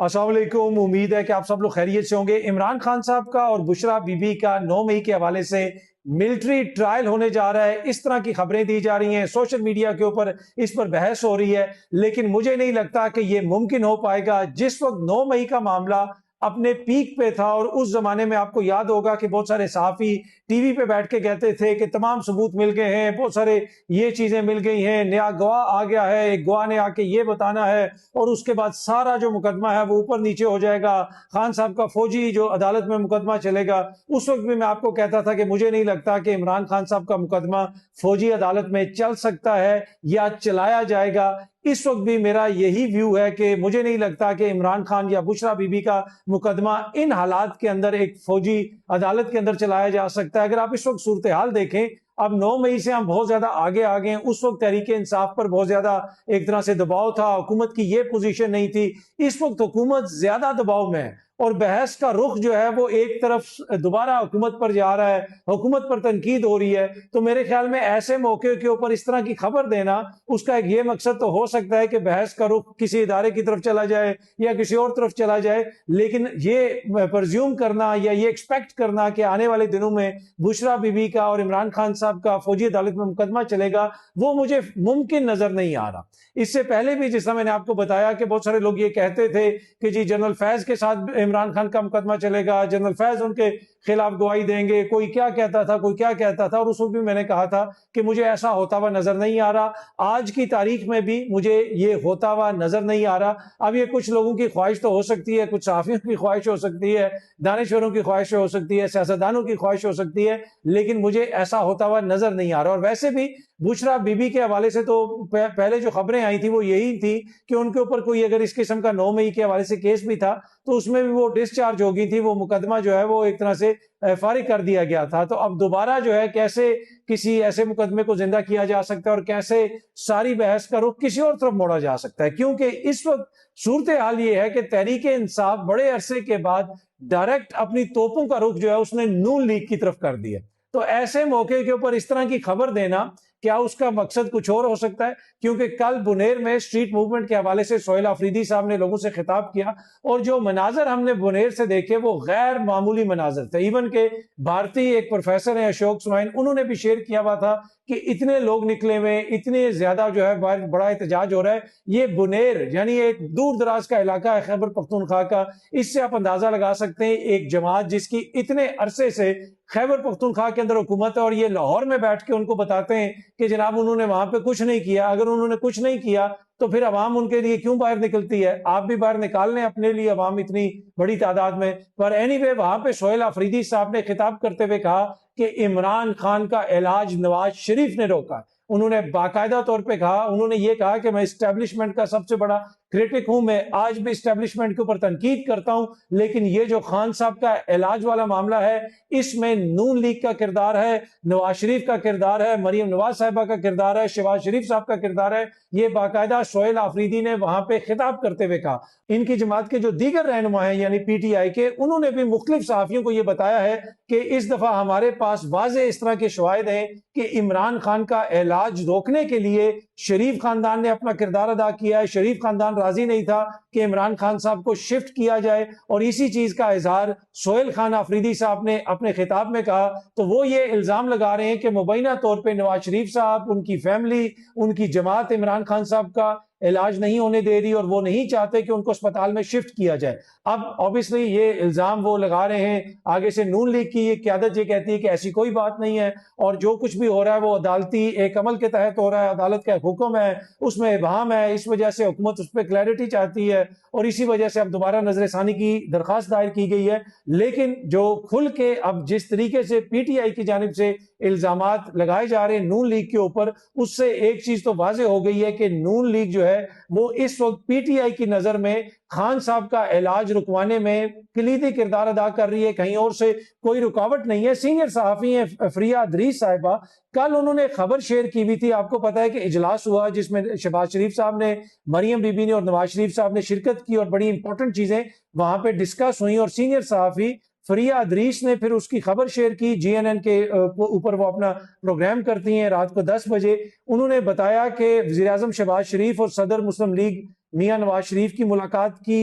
السلام علیکم، امید ہے کہ آپ سب لوگ خیریت سے ہوں گے۔ عمران خان صاحب کا اور بشرا بی بی کا 9 مئی کے حوالے سے ملٹری ٹرائل ہونے جا رہا ہے، اس طرح کی خبریں دی جا رہی ہیں، سوشل میڈیا کے اوپر اس پر بحث ہو رہی ہے، لیکن مجھے نہیں لگتا کہ یہ ممکن ہو پائے گا۔ جس وقت 9 مئی کا معاملہ اپنے پیک پہ تھا اور اس زمانے میں آپ کو یاد ہوگا کہ بہت سارے صحافی ٹی وی پہ بیٹھ کے کہتے تھے کہ تمام ثبوت مل گئے ہیں، بہت سارے یہ چیزیں مل گئی ہیں، نیا گواہ آ گیا ہے، ایک گواہ نے آ کے یہ بتانا ہے اور اس کے بعد سارا جو مقدمہ ہے وہ اوپر نیچے ہو جائے گا، خان صاحب کا فوجی جو عدالت میں مقدمہ چلے گا۔ اس وقت بھی میں آپ کو کہتا تھا کہ مجھے نہیں لگتا کہ عمران خان صاحب کا مقدمہ فوجی عدالت میں چل سکتا ہے یا چلایا جائے گا۔ اس وقت بھی میرا یہی ویو ہے کہ مجھے نہیں لگتا کہ عمران خان یا بشرا بی بی کا مقدمہ ان حالات کے اندر ایک فوجی عدالت کے اندر چلایا جا سکتا ہے۔ اگر آپ اس وقت صورتحال دیکھیں، اب 9 مئی سے ہم بہت زیادہ آگے ہیں۔ اس وقت تحریک انصاف پر بہت زیادہ ایک طرح سے دباؤ تھا، حکومت کی یہ پوزیشن نہیں تھی۔ اس وقت حکومت زیادہ دباؤ میں ہے اور بحث کا رخ جو ہے وہ ایک طرف دوبارہ حکومت پر جا رہا ہے، حکومت پر تنقید ہو رہی ہے۔ تو میرے خیال میں ایسے موقع کے اوپر اس طرح کی خبر دینا، اس کا ایک یہ مقصد تو ہو سکتا ہے کہ بحث کا رخ کسی ادارے کی طرف چلا جائے یا کسی اور طرف چلا جائے، لیکن یہ پرزیوم کرنا یا یہ ایکسپیکٹ کرنا کہ آنے والے دنوں میں بشرا بی بی کا اور عمران خان صاحب کا فوجی عدالت میں مقدمہ چلے گا، وہ مجھے ممکن نظر نہیں آ رہا۔ اس سے پہلے بھی جس طرح میں نے آپ کو بتایا کہ بہت سارے لوگ یہ کہتے تھے کہ جی جنرل فیض کے ساتھ عمران خان کا مقدمہ چلے گا، جنرل فیض ان کے خلاف گواہی دیں گے، کوئی کیا کہتا تھا کوئی کیا کہتا تھا، اور اس وقت بھی میں نے کہا تھا کہ مجھے ایسا ہوتا ہوا نظر نہیں آ رہا۔ آج کی تاریخ میں بھی مجھے یہ ہوتا ہوا نظر نہیں آ رہا۔ اب یہ کچھ لوگوں کی خواہش تو ہو سکتی ہے، کچھ صحافیوں کی خواہش ہو سکتی ہے، دانشوروں کی خواہش ہو سکتی ہے، سیاستدانوں کی خواہش ہو سکتی ہے، لیکن مجھے ایسا ہوتا ہوا نظر نہیں آ رہا۔ اور ویسے بھی بشرا بی بی کے حوالے سے تو پہلے جو خبریں آئی تھی وہ یہی تھی کہ ان کے اوپر کوئی اگر اس قسم کا 9 مئی کے حوالے سے کیس بھی تھا تو اس میں بھی وہ ڈسچارج ہو گئی تھی، وہ مقدمہ جو ہے وہ ایک طرح سے فارغ کر دیا گیا تھا۔ تو اب دوبارہ جو ہے کیسے کسی ایسے مقدمے کو زندہ کیا جا سکتا ہے اور کیسے ساری بحث کا رخ کسی اور طرف موڑا جا سکتا ہے، کیونکہ اس وقت صورتحال یہ ہے کہ تحریک انصاف بڑے عرصے کے بعد ڈائریکٹ اپنی توپوں کا رخ جو ہے اس نے نون لیگ کی طرف کر دیا۔ تو ایسے موقع کے اوپر اس طرح کی خبر دینا، کیا اس کا مقصد کچھ اور ہو سکتا ہے؟ کیونکہ کل بنیر میں اسٹریٹ موومنٹ کے حوالے سے سہیل آفریدی صاحب نے لوگوں سے خطاب کیا اور جو مناظر ہم نے بنیر سے دیکھے وہ غیر معمولی مناظر تھے۔ ایون کہ بھارتی ایک پروفیسر ہیں اشوک سوائن، انہوں نے بھی شیئر کیا ہوا تھا کہ اتنے لوگ نکلے ہوئے، اتنے زیادہ جو ہے بڑا احتجاج ہو رہا ہے۔ یہ بنیر یعنی ایک دور دراز کا علاقہ ہے خیبر پختونخوا کا، اس سے آپ اندازہ لگا سکتے ہیں ایک جماعت جس کی اتنے عرصے سے خیبر پختونخوا کے اندر حکومت ہے اور یہ لاہور میں بیٹھ کے ان کو بتاتے ہیں کہ جناب انہوں نے وہاں پہ کچھ نہیں کیا۔ اگر انہوں نے کچھ نہیں کیا تو پھر عوام ان کے لیے کیوں باہر نکلتی ہے؟ آپ بھی باہر نکال لیں اپنے لیے عوام اتنی بڑی تعداد میں۔ پر اینی وے وہاں پہ سہیل آفریدی صاحب نے خطاب کرتے ہوئے کہا کہ عمران خان کا علاج نواز شریف نے روکا۔ انہوں نے باقاعدہ طور پہ کہا، انہوں نے یہ کہا کہ میں اسٹیبلشمنٹ کا سب سے بڑا کرٹک ہوں، میں آج بھی اسٹیبلشمنٹ کے اوپر تنقید کرتا ہوں، لیکن یہ جو خان صاحب کا علاج والا معاملہ ہے اس میں نون لیگ کا کردار ہے، نواز شریف کا کردار ہے، مریم نواز صاحبہ کا کردار ہے، شہباز شریف صاحب کا کردار ہے۔ یہ باقاعدہ سہیل آفریدی نے وہاں پہ خطاب کرتے ہوئے کہا۔ ان کی جماعت کے جو دیگر رہنما ہیں یعنی پی ٹی آئی کے، انہوں نے بھی مختلف صحافیوں کو یہ بتایا ہے کہ اس دفعہ ہمارے پاس واضح اس طرح کے شواہد ہیں کہ عمران خان کا علاج روکنے کے لیے شریف خاندان نے اپنا کردار ادا کیا ہے۔ شریف خاندان راضی نہیں تھا کہ عمران خان صاحب کو شفٹ کیا جائے اور اسی چیز کا اظہار سہیل خان آفریدی صاحب نے اپنے خطاب میں کہا۔ تو وہ یہ الزام لگا رہے ہیں کہ مبینہ طور پہ نواز شریف صاحب، ان کی فیملی، ان کی جماعت عمران خان صاحب کا علاج نہیں ہونے دے رہی اور وہ نہیں چاہتے کہ ان کو اسپتال میں شفٹ کیا جائے۔ اب obviously یہ الزام وہ لگا رہے ہیں، آگے سے نون لیگ کی یہ قیادت یہ کہتی ہے کہ ایسی کوئی بات نہیں ہے اور جو کچھ بھی ہو رہا ہے وہ عدالتی ایک عمل کے تحت ہو رہا ہے، عدالت کا ایک حکم ہے، اس میں ابہام ہے، اس وجہ سے حکومت اس پہ کلیئرٹی چاہتی ہے اور اسی وجہ سے اب دوبارہ نظر ثانی کی درخواست دائر کی گئی ہے۔ لیکن جو کھل کے اب جس طریقے سے پی ٹی آئی کی جانب سے الزامات لگائے جا رہے ہیں نون لیگ کے اوپر، اس سے ایک چیز تو واضح ہو گئی ہے کہ نون لیگ جو ہے وہ اس وقت پی ٹی آئی کی نظر میں خان صاحب کا علاج رکوانے میں کلیدی کردار ادا کر رہی ہے، کہیں اور سے کوئی رکاوٹ نہیں ہے۔ سینئر صحافی ہیں فریہ ادریس صاحبہ، کل انہوں نے خبر شیئر کی بھی تھی، آپ کو پتا ہے کہ اجلاس ہوا جس میں شہباز شریف صاحب نے، مریم بی بی نے اور نواز شریف صاحب نے شرکت کی اور بڑی امپورٹنٹ چیزیں وہاں پہ ڈسکس ہوئیں، اور سینئر صحافی فریہ ادریس نے پھر اس کی خبر شیئر کی جی این این کے اوپر، وہ اپنا پروگرام کرتی ہیں رات کو 10 بجے۔ انہوں نے بتایا کہ وزیر اعظم شہباز شریف اور صدر مسلم لیگ میاں نواز شریف کی ملاقات کی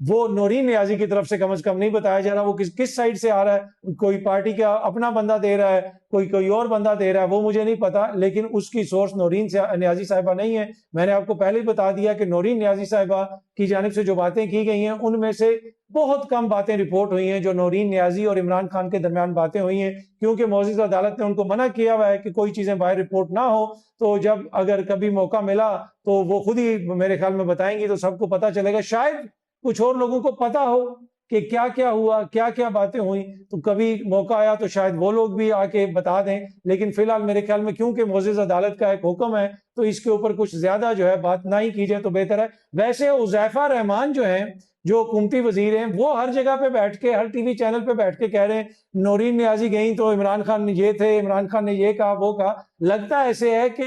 وہ نورین نیازی کی طرف سے کم از کم نہیں بتایا جا رہا، وہ کس سائڈ سے آ رہا ہے، کوئی پارٹی کا اپنا بندہ دے رہا ہے، کوئی اور بندہ دے رہا ہے، وہ مجھے نہیں پتا، لیکن اس کی سورس نورین نیازی صاحبہ نہیں ہے۔ میں نے آپ کو پہلے ہی بتا دیا کہ نورین نیازی صاحبہ کی جانب سے جو باتیں کی گئی ہیں ان میں سے بہت کم باتیں رپورٹ ہوئی ہیں جو نورین نیازی اور عمران خان کے درمیان باتیں ہوئی ہیں، کیونکہ معزز عدالت نے ان کو منع کیا ہوا ہے کہ کوئی چیزیں باہر رپورٹ نہ ہو، تو جب اگر کبھی موقع ملا تو وہ خود ہی میرے خیال میں بتائیں گی تو سب کو پتہ چلے گا، شاید کچھ اور لوگوں کو پتا ہو کہ کیا کیا ہوا، کیا کیا باتیں ہوئیں، تو کبھی موقع آیا تو شاید وہ لوگ بھی آ کے بتا دیں، لیکن فی الحال میرے خیال میں کیونکہ معزز عدالت کا ایک حکم ہے تو اس کے اوپر کچھ زیادہ جو ہے بات نہ ہی کی جائے تو بہتر ہے۔ ویسے حذیفہ رحمان جو ہیں، جو حکومتی وزیر ہیں، وہ ہر جگہ پہ بیٹھ کے، ہر ٹی وی چینل پہ بیٹھ کے کہہ رہے ہیں نورین نیازی گئیں تو عمران خان یہ تھے، عمران خان نے یہ کہا وہ کہا۔ لگتا ایسے ہے کہ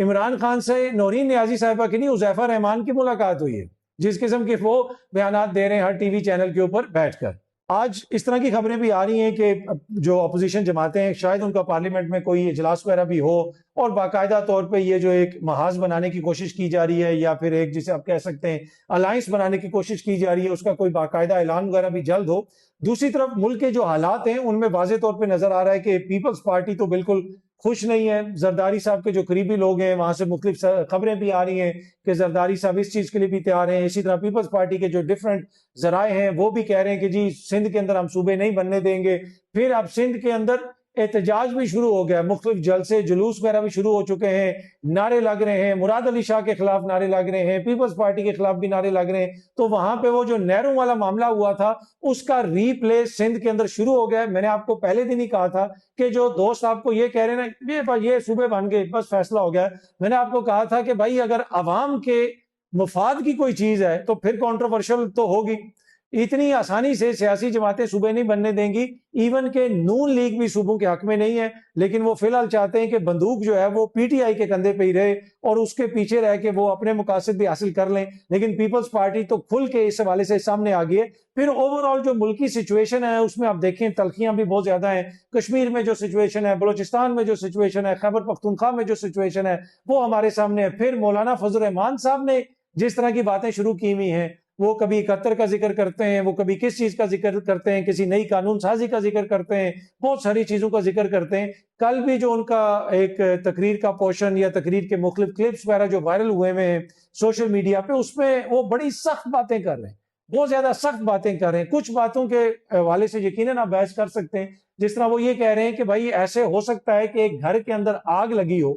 عمران خان سے نورین نیازی صاحبہ کی نہیں، حذیفہ رحمان کی ملاقات ہوئی ہے، جس قسم کے وہ بیانات دے رہے ہیں ہر ٹی وی چینل کے اوپر بیٹھ کر۔ آج اس طرح کی خبریں بھی آ رہی ہیں کہ جو اپوزیشن جماعتیں ہیں شاید ان کا پارلیمنٹ میں کوئی اجلاس وغیرہ بھی ہو اور باقاعدہ طور پہ یہ جو ایک محاذ بنانے کی کوشش کی جا رہی ہے یا پھر ایک جسے آپ کہہ سکتے ہیں الائنس بنانے کی کوشش کی جا رہی ہے، اس کا کوئی باقاعدہ اعلان وغیرہ بھی جلد ہو۔ دوسری طرف ملک کے جو حالات ہیں ان میں واضح طور پہ نظر آ رہا ہے کہ پیپلز پارٹی تو بالکل خوش نہیں ہے۔ زرداری صاحب کے جو قریبی لوگ ہیں وہاں سے مختلف خبریں بھی آ رہی ہیں کہ زرداری صاحب اس چیز کے لیے بھی تیار ہیں، اسی طرح پیپلز پارٹی کے جو ڈیفرنٹ ذرائع ہیں وہ بھی کہہ رہے ہیں کہ جی سندھ کے اندر ہم صوبے نہیں بننے دیں گے۔ پھر اب سندھ کے اندر احتجاج بھی شروع ہو گیا، مختلف جلسے جلوس وغیرہ بھی شروع ہو چکے ہیں، نعرے لگ رہے ہیں، مراد علی شاہ کے خلاف نعرے لگ رہے ہیں، پیپلز پارٹی کے خلاف بھی نعرے لگ رہے ہیں۔ تو وہاں پہ وہ جو نہروں والا معاملہ ہوا تھا اس کا ری پلے سندھ کے اندر شروع ہو گیا ہے۔ میں نے آپ کو پہلے دن ہی کہا تھا کہ جو دوست آپ کو یہ کہہ رہے ہیں نا یہ صوبے بن گئے بس فیصلہ ہو گیا ہے، میں نے آپ کو کہا تھا کہ بھائی اگر عوام کے مفاد کی کوئی چیز ہے تو پھر کنٹروورشل تو ہوگی۔ اتنی آسانی سے سیاسی جماعتیں صوبے نہیں بننے دیں گی، ایون کہ نون لیگ بھی صوبوں کے حق میں نہیں ہے، لیکن وہ فی الحال چاہتے ہیں کہ بندوق جو ہے وہ پی ٹی آئی کے کندھے پہ ہی رہے اور اس کے پیچھے رہ کے وہ اپنے مقاصد بھی حاصل کر لیں۔ لیکن پیپلز پارٹی تو کھل کے اس حوالے سے سامنے آ گئی ہے۔ پھر اوورآل جو ملکی سچویشن ہے اس میں آپ دیکھیں تلخیاں بھی بہت زیادہ ہیں۔ کشمیر میں جو سچویشن ہے، بلوچستان میں جو سچویشن ہے، خیبر پختونخوا میں جو سچویشن ہے وہ ہمارے سامنے ہے۔ پھر مولانا فضل الرحمان صاحب نے جس طرح کی باتیں شروع کی ہوئی ہیں، وہ کبھی 71 کا ذکر کرتے ہیں، وہ کبھی کس چیز کا ذکر کرتے ہیں، کسی نئی قانون سازی کا ذکر کرتے ہیں، بہت ساری چیزوں کا ذکر کرتے ہیں۔ کل بھی جو ان کا ایک تقریر کا پورشن یا تقریر کے مختلف کلپس وغیرہ جو وائرل ہوئے ہیں سوشل میڈیا پہ، اس میں وہ بڑی سخت باتیں کر رہے ہیں، بہت زیادہ سخت باتیں کر رہے ہیں۔ کچھ باتوں کے حوالے سے یقیناً آپ بحث کر سکتے ہیں، جس طرح وہ یہ کہہ رہے ہیں کہ بھائی ایسے ہو سکتا ہے کہ ایک گھر کے اندر آگ لگی ہو،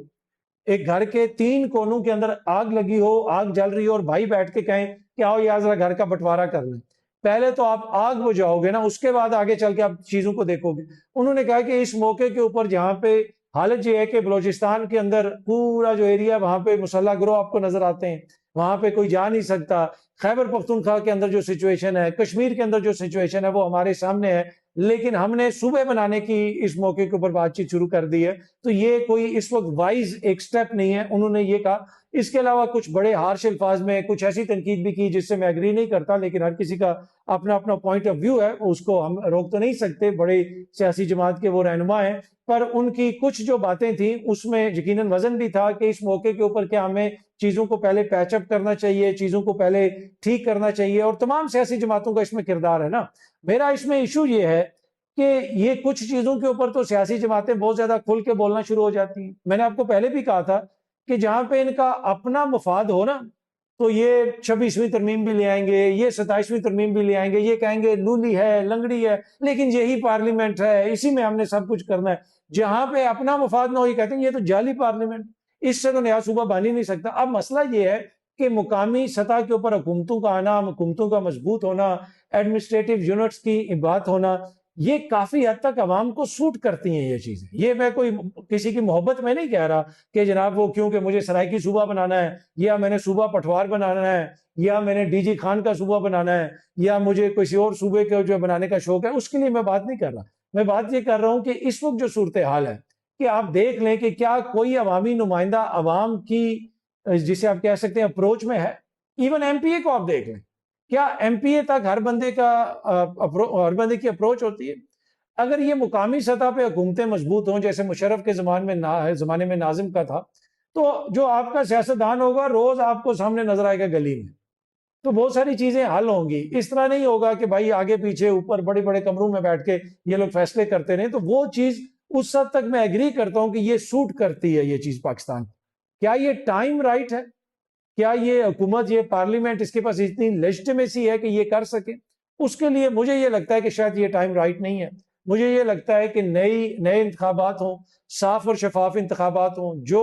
ایک گھر کے 3 کونوں کے اندر آگ لگی ہو، آگ جل رہی ہو اور بھائی بیٹھ کے کہیں کہ آؤ یار ذرا گھر کا بٹوارا کر لیں۔ پہلے تو آپ آگ بجھاؤ گے نا، اس کے بعد آگے چل کے آپ چیزوں کو دیکھو گے۔ انہوں نے کہا کہ اس موقع کے اوپر جہاں پہ حالت یہ ہے کہ بلوچستان کے اندر پورا جو ایریا وہاں پہ مسلح گروہ آپ کو نظر آتے ہیں، وہاں پہ کوئی جا نہیں سکتا۔ خیبر پختونخوا کے اندر جو سچویشن ہے، کشمیر کے اندر جو سچویشن ہے وہ ہمارے سامنے ہے، لیکن ہم نے صوبے بنانے کی اس موقع کے اوپر بات چیت شروع کر دی ہے، تو یہ کوئی اس وقت وائز ایک سٹیپ نہیں ہے، انہوں نے یہ کہا۔ اس کے علاوہ کچھ بڑے ہارش الفاظ میں کچھ ایسی تنقید بھی کی جس سے میں ایگری نہیں کرتا، لیکن ہر کسی کا اپنا اپنا پوائنٹ آف ویو ہے، اس کو ہم روک تو نہیں سکتے، بڑے سیاسی جماعت کے وہ رہنما ہیں، پر ان کی کچھ جو باتیں تھیں اس میں یقیناً وزن بھی تھا کہ اس موقع کے اوپر کیا ہمیں چیزوں کو پہلے پیچ اپ کرنا چاہیے، چیزوں کو پہلے ٹھیک کرنا چاہیے، اور تمام سیاسی جماعتوں کا اس میں کردار ہے نا۔ میرا اس میں ایشو یہ ہے کہ یہ کچھ چیزوں کے اوپر تو سیاسی جماعتیں بہت زیادہ کھل کے بولنا شروع ہو جاتی ہیں۔ میں نے آپ کو پہلے بھی کہا تھا کہ جہاں پہ ان کا اپنا مفاد ہو نا تو یہ 26ویں ترمیم بھی لے آئیں گے، یہ 27ویں ترمیم بھی لے آئیں گے، یہ کہیں گے لولی ہے، لنگڑی ہے، لیکن یہی پارلیمنٹ ہے، اسی میں ہم نے سب کچھ کرنا ہے۔ جہاں پہ اپنا مفاد نہ ہو یہ کہتے ہیں یہ تو جعلی پارلیمنٹ، اس سے تو نیا صوبہ بن ہی نہیں سکتا۔ اب مسئلہ یہ ہے کہ مقامی سطح کے اوپر حکومتوں کا آنا، حکومتوں کا مضبوط ہونا، ایڈمنسٹریٹو یونٹس کی بات ہونا، یہ کافی حد تک عوام کو سوٹ کرتی ہیں یہ چیزیں۔ یہ میں کوئی کسی کی محبت میں نہیں کہہ رہا کہ جناب وہ کیونکہ مجھے سرائکی صوبہ بنانا ہے، یا میں نے صوبہ پٹوار بنانا ہے، یا میں نے ڈی جی خان کا صوبہ بنانا ہے، یا مجھے کسی اور صوبے کے جو بنانے کا شوق ہے، اس کے لیے میں بات نہیں کر رہا۔ میں بات یہ کر رہا ہوں کہ اس وقت جو صورتحال ہے کہ آپ دیکھ لیں کہ کیا کوئی عوامی نمائندہ عوام کی جسے آپ کہہ سکتے ہیں اپروچ میں ہے۔ ایون ایم پی اے کو آپ دیکھ لیں، کیا ایم پی اے تک ہر بندے کی اپروچ ہوتی ہے؟ اگر یہ مقامی سطح پہ حکومتیں مضبوط ہوں جیسے مشرف کے زمانے میں ناظم کا تھا، تو جو آپ کا سیاستدان ہوگا روز آپ کو سامنے نظر آئے گا گلی میں، تو بہت ساری چیزیں حل ہوں گی. اس طرح نہیں ہوگا کہ بھائی آگے پیچھے اوپر بڑے بڑے کمروں میں بیٹھ کے یہ لوگ فیصلے کرتے رہیں. تو وہ چیز اس حد تک میں ایگری کرتا ہوں کہ یہ سوٹ کرتی ہے یہ چیز پاکستان. کیا یہ ٹائم رائٹ ہے؟ کیا یہ حکومت، یہ پارلیمنٹ، اس کے پاس اتنی لیجٹمیسی ہے کہ یہ کر سکے؟ اس کے لیے مجھے یہ لگتا ہے کہ شاید یہ ٹائم رائٹ نہیں ہے. مجھے یہ لگتا ہے کہ نئے انتخابات ہوں، صاف اور شفاف انتخابات ہوں، جو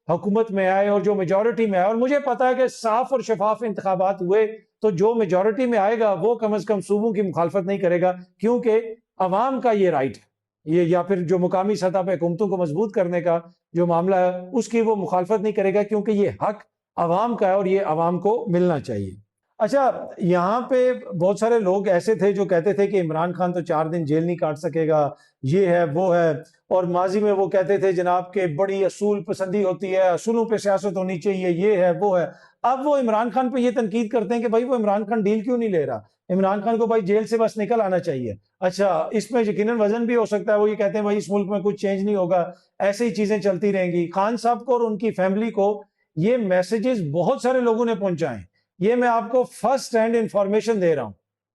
حکومت میں آئے اور جو میجورٹی میں آئے. اور مجھے پتا ہے کہ صاف اور شفاف انتخابات ہوئے تو جو میجورٹی میں آئے گا وہ کم از کم صوبوں کی مخالفت نہیں کرے گا، کیونکہ عوام کا یہ رائٹ ہے. یہ یا پھر جو مقامی سطح پہ حکومتوں کو مضبوط کرنے کا جو معاملہ ہے اس کی وہ مخالفت نہیں کرے گا، کیونکہ یہ حق عوام کا ہے اور یہ عوام کو ملنا چاہیے. اچھا، یہاں پہ بہت سارے لوگ ایسے تھے جو کہتے تھے کہ عمران خان تو 4 دن جیل نہیں کاٹ سکے گا، یہ ہے وہ ہے. اور ماضی میں وہ کہتے تھے جناب کہ بڑی اصول پسندی ہوتی ہے، اصولوں پہ سیاست ہونی چاہیے، یہ ہے وہ ہے. اب وہ عمران خان پہ یہ تنقید کرتے ہیں کہ بھائی وہ عمران خان ڈیل کیوں نہیں لے رہا، عمران خان کو بھائی جیل سے بس نکل آنا چاہیے. اچھا، اس میں یقیناً وزن بھی ہو سکتا ہے. وہ یہ کہتے ہیں بھائی اس ملک میں کچھ چینج نہیں ہوگا، ایسے ہی چیزیں چلتی رہیں گی. خان صاحب کو اور ان کی فیملی کو یہ میسیجز بہت سارے لوگوں نے پہنچائے ہیں. یہ میں آپ کو فرسٹ ہینڈ انفارمیشن دے رہا ہوں،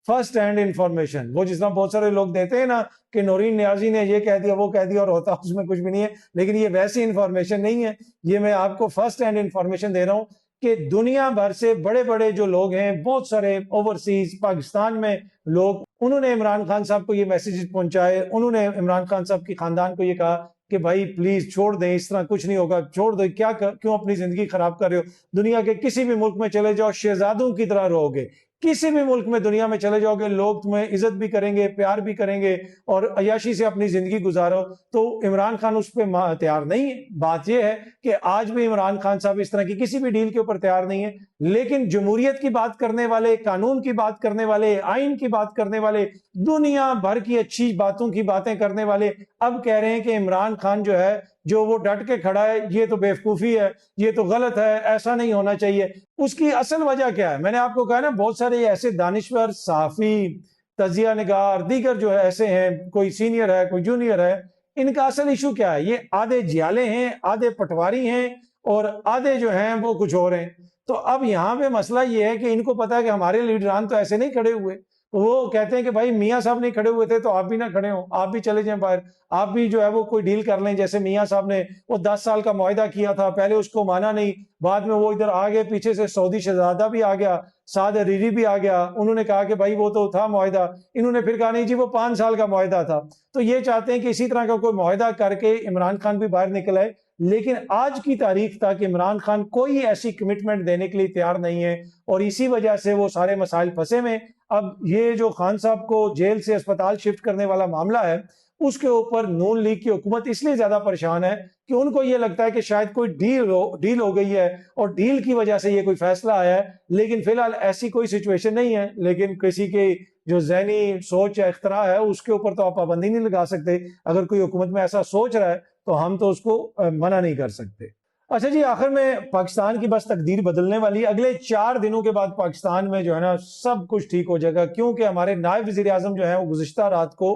فرسٹ ہینڈ انفارمیشن. وہ جس طرح بہت سارے لوگ دیتے ہیں نا کہ نورین نیازی نے یہ کہہ دیا وہ کہہ دیا اور ہوتا اس میں کچھ بھی نہیں ہے، لیکن یہ ویسی انفارمیشن نہیں ہے. یہ میں آپ کو فرسٹ ہینڈ انفارمیشن دے رہا ہوں کہ دنیا بھر سے بڑے بڑے جو لوگ ہیں، بہت سارے اوورسیز پاکستان میں لوگ، انہوں نے عمران خان صاحب کو یہ میسیجز پہنچائے. انہوں نے عمران خان صاحب کی خاندان کو یہ کہا کہ بھائی پلیز چھوڑ دیں، اس طرح کچھ نہیں ہوگا، چھوڑ دیں، کیوں اپنی زندگی خراب کر رہے ہو. دنیا کے کسی بھی ملک میں چلے جاؤ شہزادوں کی طرح رہو گے، کسی بھی ملک میں دنیا میں چلے جاؤ گے لوگ تمہیں عزت بھی کریں گے، پیار بھی کریں گے اور عیاشی سے اپنی زندگی گزارو. تو عمران خان اس پہ تیار نہیں ہے. بات یہ ہے کہ آج بھی عمران خان صاحب اس طرح کی کسی بھی ڈیل کے اوپر تیار نہیں ہے. لیکن جمہوریت کی بات کرنے والے، قانون کی بات کرنے والے، آئین کی بات کرنے والے، دنیا بھر کی اچھی باتوں کی باتیں کرنے والے اب کہہ رہے ہیں کہ عمران خان جو ہے، جو وہ ڈٹ کے کھڑا ہے، یہ تو بیوقوفی ہے، یہ تو غلط ہے، ایسا نہیں ہونا چاہیے. اس کی اصل وجہ کیا ہے؟ میں نے آپ کو کہا نا، بہت سارے ایسے دانشور، صحافی، تجزیہ نگار، دیگر جو ہے ایسے ہیں، کوئی سینئر ہے کوئی جونیئر ہے. ان کا اصل ایشو کیا ہے؟ یہ آدھے جیالے ہیں، آدھے پٹواری ہیں اور آدھے جو ہیں وہ کچھ اور ہیں. تو اب یہاں پہ مسئلہ یہ ہے کہ ان کو پتا ہے کہ ہمارے لیڈران تو ایسے نہیں کھڑے ہوئے. وہ کہتے ہیں کہ بھائی میاں صاحب نہیں کھڑے ہوئے تھے تو آپ بھی نہ کھڑے ہوں، آپ بھی چلے جائیں باہر، آپ بھی جو ہے وہ کوئی ڈیل کر لیں. جیسے میاں صاحب نے وہ 10 سال کا معاہدہ کیا تھا، پہلے اس کو مانا نہیں، بعد میں وہ ادھر آگے، پیچھے سے سعودی شہزادہ بھی آ گیا، سعد حریری بھی آ گیا. انہوں نے کہا کہ بھائی وہ تو تھا معاہدہ، انہوں نے پھر کہا نہیں جی وہ 5 سال کا معاہدہ تھا. تو یہ چاہتے ہیں کہ اسی طرح کا کوئی معاہدہ کر کے عمران خان بھی باہر نکل آئے. لیکن آج کی تاریخ تک عمران خان کوئی ایسی کمٹمنٹ دینے کے لیے تیار نہیں ہے اور اسی وجہ سے وہ سارے مسائل پھنسے میں. اب یہ جو خان صاحب کو جیل سے اسپتال شفٹ کرنے والا معاملہ ہے، اس کے اوپر نون لیگ کی حکومت اس لیے زیادہ پریشان ہے کہ ان کو یہ لگتا ہے کہ شاید کوئی ڈیل ہو گئی ہے اور ڈیل کی وجہ سے یہ کوئی فیصلہ آیا ہے. لیکن فی الحال ایسی کوئی سچویشن نہیں ہے. لیکن کسی کے جو ذہنی سوچ یا اختراع ہے اس کے اوپر تو آپ پابندی نہیں لگا سکتے. اگر کوئی حکومت میں ایسا سوچ رہا ہے تو ہم تو اس کو منع نہیں کر سکتے. اچھا جی، آخر میں پاکستان کی بس تقدیر بدلنے والی. اگلے 4 دنوں کے بعد پاکستان میں جو ہے نا سب کچھ ٹھیک ہو جائے گا، کیونکہ ہمارے نائب وزیر اعظم جو ہیں وہ گزشتہ رات کو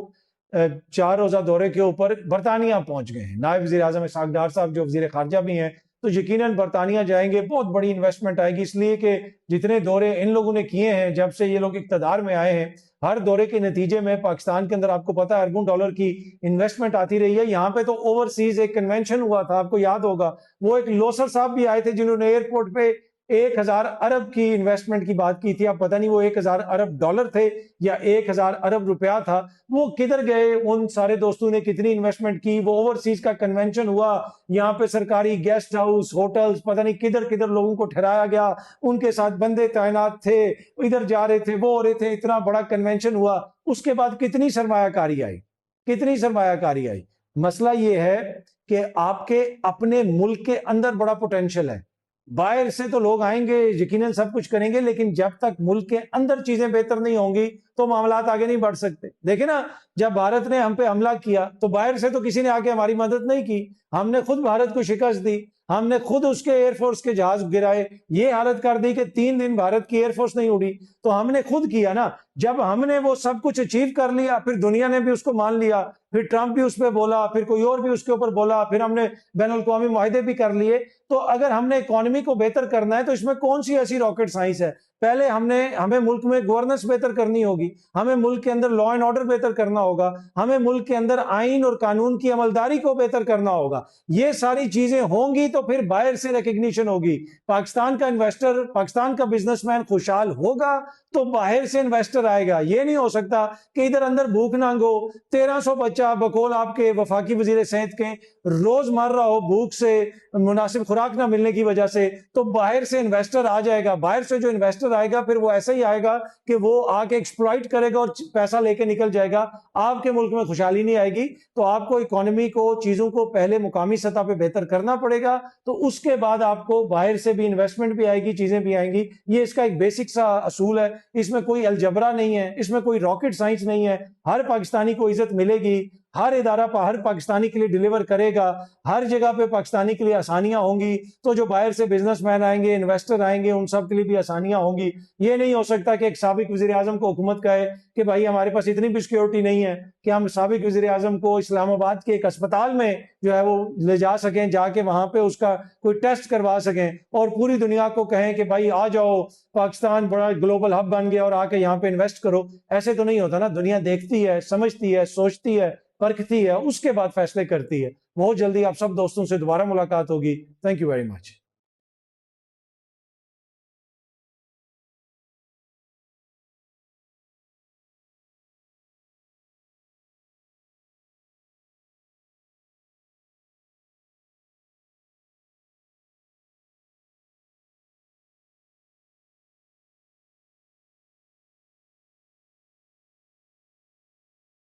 4 روزہ دورے کے اوپر برطانیہ پہنچ گئے ہیں. نائب وزیر اعظم اسحاق ڈار صاحب جو وزیر خارجہ بھی ہیں، تو یقیناً برطانیہ جائیں گے. بہت بڑی انویسٹمنٹ آئے گی، اس لیے کہ جتنے دورے ان لوگوں نے کیے ہیں جب سے یہ لوگ اقتدار میں آئے ہیں، ہر دورے کے نتیجے میں پاکستان کے اندر آپ کو پتا ہے اربوں ڈالر کی انویسٹمنٹ آتی رہی ہے. یہاں پہ تو اوورسیز ایک کنونشن ہوا تھا، آپ کو یاد ہوگا، وہ ایک لوسر صاحب بھی آئے تھے جنہوں نے ایئرپورٹ پہ 1,000 ارب کی انویسٹمنٹ کی بات کی تھی. اب پتہ نہیں وہ 1,000 ارب ڈالر تھے یا 1,000 ارب روپیہ تھا. وہ کدھر گئے؟ ان سارے دوستوں نے کتنی انویسٹمنٹ کی؟ وہ اوورسیز کا کنونشن ہوا، یہاں پہ سرکاری گیسٹ ہاؤس، ہوٹلز، پتہ نہیں کدھر کدھر لوگوں کو ٹھہرایا گیا، ان کے ساتھ بندے تعینات تھے، ادھر جا رہے تھے، وہ ہو رہے تھے، اتنا بڑا کنونشن ہوا. اس کے بعد کتنی سرمایہ کاری آئی، کتنی سرمایہ کاری آئی. مسئلہ یہ ہے کہ آپ کے اپنے ملک کے اندر بڑا پوٹینشل ہے. باہر سے تو لوگ آئیں گے، یقیناً سب کچھ کریں گے، لیکن جب تک ملک کے اندر چیزیں بہتر نہیں ہوں گی تو معاملات آگے نہیں بڑھ سکتے. دیکھیں نا، جب بھارت نے ہم پہ حملہ کیا تو باہر سے تو کسی نے آگے ہماری مدد نہیں کی، ہم نے خود بھارت کو شکست دی، ہم نے خود اس کے ایئر فورس کے جہاز گرائے، یہ حالت کر دی کہ 3 دن بھارت کی ایئر فورس نہیں اڑی، تو ہم نے خود کیا نا. جب ہم نے وہ سب کچھ اچیو کر لیا، پھر دنیا نے بھی اس کو مان لیا، پھر ٹرمپ بھی اس پہ بولا، پھر کوئی اور بھی اس کے اوپر بولا، پھر ہم نے بین الاقوامی معاہدے بھی کر لیے، تو اگر ہم نے اکانومی کو بہتر کرنا ہے تو اس میں کون سی ایسی راکٹ سائنس ہے؟ پہلے ہمیں ملک میں گورننس بہتر کرنی ہوگی، ہمیں ملک کے اندر لا اینڈ آرڈر بہتر کرنا ہوگا، ہمیں ملک کے اندر آئین اور قانون کی عملداری کو بہتر کرنا ہوگا۔ یہ ساری چیزیں ہوں گی تو پھر باہر سے ریکگنیشن ہوگی۔ پاکستان کا انویسٹر، پاکستان کا بزنس مین خوشحال ہوگا تو باہر سے انویسٹر آئے گا۔ یہ نہیں ہو سکتا کہ ادھر اندر بھوک ننگ ہو، 1300 بچہ بقول آپ کے وفاقی وزیر صحت کے روز مر رہا ہو بھوک سے، مناسب خوراک نہ ملنے کی وجہ سے، تو باہر سے انویسٹر آ جائے گا۔ باہر سے جو انویسٹر آئے گا پھر وہ ایسا ہی آئے گا کہ وہ آ کے ایکسپلائٹ کرے گا اور پیسہ لے کے نکل جائے گا۔ آپ کے ملک میں خوشحالی نہیں آئے گی۔ تو آپ کو اکانومی کو، چیزوں کو پہلے مقامی سطح پہ بہتر کرنا پڑے گا، تو اس کے بعد آپ کو باہر سے بھی انویسٹمنٹ بھی آئے گی، چیزیں بھی آئیں گی۔ یہ اس کا ایک بیسک سا اصول ہے، اس میں کوئی الجبرا نہیں ہے، اس میں کوئی راکٹ سائنس نہیں ہے۔ ہر پاکستانی کو عزت ملے گی، ہر ادارہ ہر پاکستانی کے لیے ڈیلیور کرے گا، ہر جگہ پہ پاکستانی کے لیے آسانیاں ہوں گی، تو جو باہر سے بزنس مین آئیں گے، انویسٹر آئیں گے، ان سب کے لیے بھی آسانیاں ہوں گی۔ یہ نہیں ہو سکتا کہ ایک سابق وزیر اعظم کو حکومت کہے کہ بھائی ہمارے پاس اتنی بھی سیکیورٹی نہیں ہے کہ ہم سابق وزیر اعظم کو اسلام آباد کے ایک اسپتال میں جو ہے وہ لے جا سکیں، جا کے وہاں پہ اس کا کوئی ٹیسٹ کروا سکیں، اور پوری دنیا کو کہیں کہ بھائی آ جاؤ، پاکستان بڑا گلوبل ہب بن گیا اور آ کے یہاں پہ انویسٹ کرو۔ ایسے تو نہیں ہوتا نا۔ دنیا دیکھتی ہے، سمجھتی ہے، سوچتی ہے، پرکھتی ہے، اس کے بعد فیصلے کرتی ہے۔ بہت جلدی آپ سب دوستوں سے دوبارہ ملاقات ہوگی۔ Thank you very much.